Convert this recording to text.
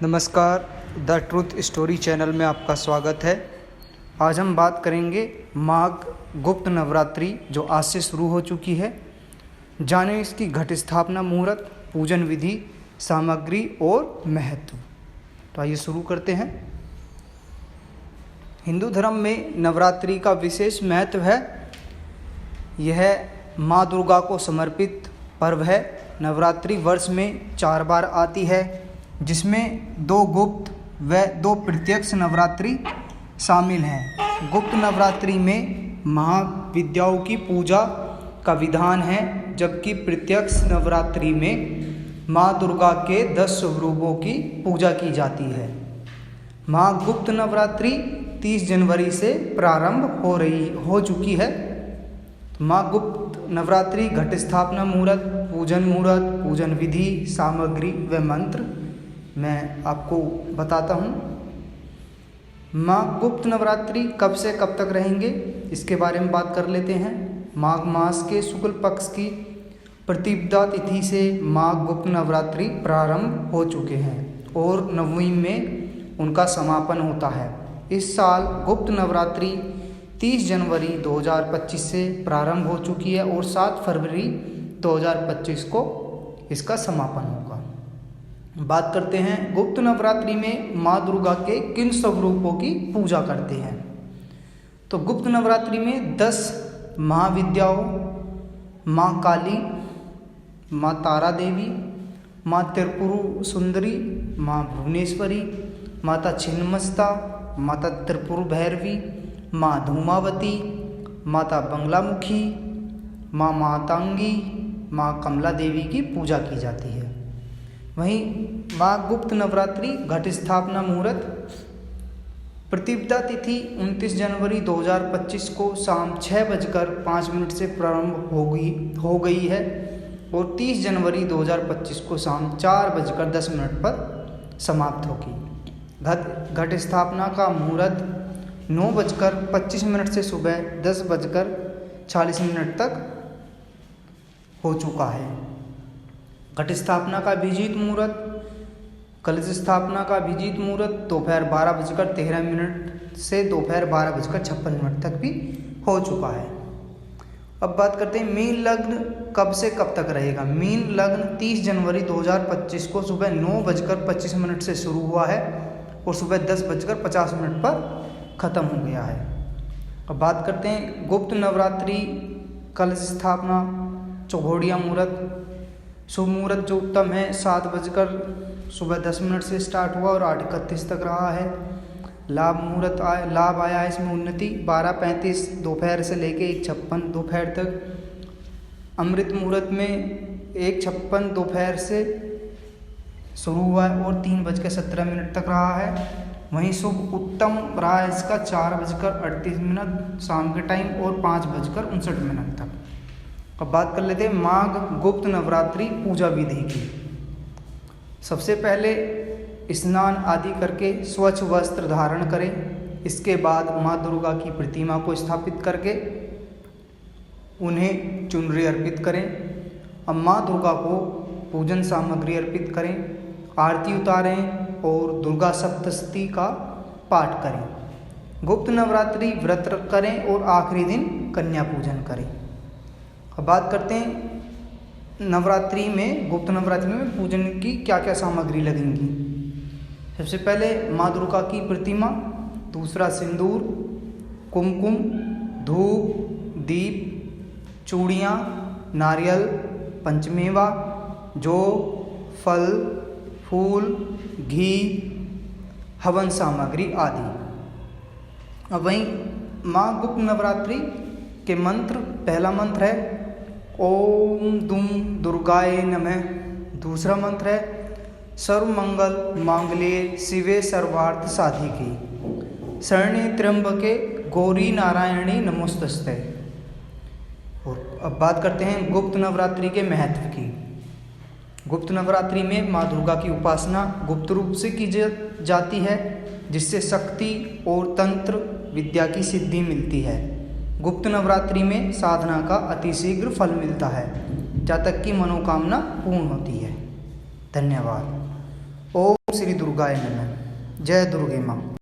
नमस्कार, the truth story channel में आपका स्वागत है। आज हम बात करेंगे माघ गुप्त नवरात्रि जो आज से शुरू हो चुकी है। जाने इसकी घट स्थापना, मुहूर्त, पूजन विधि, सामग्री और महत्व। तो आइए शुरू करते हैं। हिंदू धर्म में नवरात्रि का विशेष महत्व है। यह माँ दुर्गा को समर्पित पर्व है। नवरात्रि वर्ष में 4 बार आती है, जिसमें 2 गुप्त व 2 प्रत्यक्ष नवरात्रि शामिल हैं। गुप्त नवरात्रि में महाविद्याओं की पूजा का विधान है, जबकि प्रत्यक्ष नवरात्रि में माँ दुर्गा के 10 स्वरूपों की पूजा की जाती है। माँ गुप्त नवरात्रि 30 जनवरी से प्रारंभ हो चुकी है। माँ गुप्त नवरात्रि घट स्थापना, मुहूर्त, पूजन विधि, सामग्री व मंत्र मैं आपको बताता हूँ। माँ गुप्त नवरात्रि कब से कब तक रहेंगे, इसके बारे में बात कर लेते हैं। माघ मास के शुक्ल पक्ष की प्रतिपदा तिथि से माँ गुप्त नवरात्रि प्रारंभ हो चुके हैं और नवमी में उनका समापन होता है। इस साल गुप्त नवरात्रि 30 जनवरी 2025 से प्रारंभ हो चुकी है और 7 फरवरी 2025 को इसका समापन होगा। बात करते हैं गुप्त नवरात्रि में माँ दुर्गा के किन स्वरूपों की पूजा करते हैं। तो गुप्त नवरात्रि में 10 महाविद्याओं, माँ काली, माँ तारा देवी, माँ त्रिपुर सुंदरी, माँ भुवनेश्वरी, माता छिन्नमस्ता, माता त्रिपुर भैरवी, माँ धूमावती, माता बंगलामुखी, माँ मातंगी, माँ कमला देवी की पूजा की जाती है। वहीं माँ गुप्त नवरात्रि घट स्थापना, मुहूर्त, प्रतिपदा तिथि 29 जनवरी 2025 को शाम 6:05 से प्रारंभ हो गई है और 30 जनवरी 2025 को शाम 4:10 पर समाप्त होगी। घट स्थापना का मुहूर्त 9:25 से सुबह 10:40 तक हो चुका है। घट स्थापना का अभिजीत मुहूर्त, कलश स्थापना का अभिजीत मुहूर्त दोपहर 12:13 से दोपहर 12:56 तक भी हो चुका है। अब बात करते हैं मीन लग्न कब से कब तक रहेगा। मीन लग्न 30 जनवरी 2025 को सुबह 9:25 से शुरू हुआ है और सुबह 10:50 पर ख़त्म हो गया है। अब बात करते हैं गुप्त नवरात्रि कलश स्थापना, चौघोड़िया मुहूर्त। शुभ मुहूर्त जो उत्तम है 7:10 से स्टार्ट हुआ और 8:31 तक रहा है। लाभ आया है इसमें उन्नति 12:35 दोपहर से लेके 1:56 दोपहर तक। अमृत मुहूर्त में 1:56 दोपहर से शुरू हुआ है और 3:17 तक रहा है। वहीं शुभ उत्तम रहा है इसका 4:38 शाम के टाइम और 5:59 तक। अब बात कर लेते हैं माघ गुप्त नवरात्रि पूजा विधि की। सबसे पहले स्नान आदि करके स्वच्छ वस्त्र धारण करें। इसके बाद माँ दुर्गा की प्रतिमा को स्थापित करके उन्हें चुनरी अर्पित करें। अब माँ दुर्गा को पूजन सामग्री अर्पित करें, आरती उतारें और दुर्गा सप्तशती का पाठ करें। गुप्त नवरात्रि व्रत करें और आखिरी दिन कन्या पूजन करें। अब बात करते हैं नवरात्रि में, गुप्त नवरात्रि में पूजन की क्या क्या सामग्री लगेंगी। सबसे पहले माँ दुर्गा की प्रतिमा, दूसरा सिंदूर, कुमकुम, धूप, दीप, चूड़ियाँ, नारियल, पंचमेवा, जौ, फल, फूल, घी, हवन सामग्री आदि। अब वहीं माँ गुप्त नवरात्रि के मंत्र, पहला मंत्र है ओम दुम दुर्गाय नमः। दूसरा मंत्र है सर्वमंगल मांगल्ये शिवे सर्वार्थ साधिके शरण्ये त्र्यंबके गौरी नारायणी नमोस्तुते। और अब बात करते हैं गुप्त नवरात्रि के महत्व की। गुप्त नवरात्रि में माँ दुर्गा की उपासना गुप्त रूप से की जाती है, जिससे शक्ति और तंत्र विद्या की सिद्धि मिलती है। गुप्त नवरात्रि में साधना का अतिशीघ्र फल मिलता है, जब तक कि मनोकामना पूर्ण होती है। धन्यवाद। ओम श्री दुर्गाय नमः। जय दुर्गे माँ।